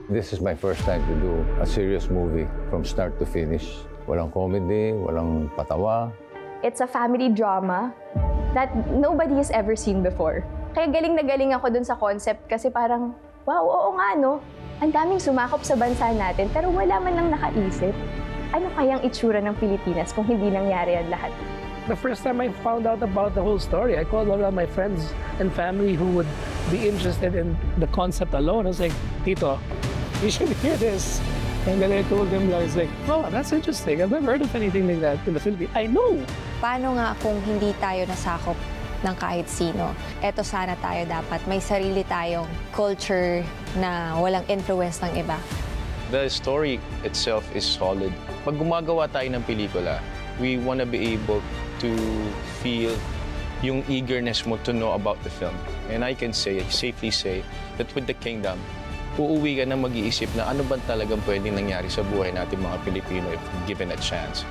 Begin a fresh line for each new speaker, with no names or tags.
This is my first time to do a serious movie from start to finish. Walang comedy, walang patawa.
It's a family drama that nobody has ever seen before. Kaya galing na galing ako dun sa concept kasi parang, wow, oo nga no, ang daming sumakop sa bansa natin pero wala man lang nakaisip. Ano kayang itsura ng Pilipinas kung hindi nangyari ang lahat?
The first time I found out about the whole story, I called all of my friends and family who would be interested in the concept alone. I was like, Tito, you should hear this. And then I told them, I was like, oh, that's interesting. I've never heard of anything like that in the Philippines. I know.
Paano nga kung hindi tayo nasakop ng kahit sino? Eto sana tayo dapat. May sarili tayong culture na walang influence ng iba.
The story itself is solid. Pag gumagawa tayo ng pelikula, we want to be able to feel yung eagerness mo to know about the film. And I can safely say, that with The Kingdom, uuwi ka na mag-iisip na ano ba talagang pwedeng nangyari sa buhay natin mga Pilipino if given a chance.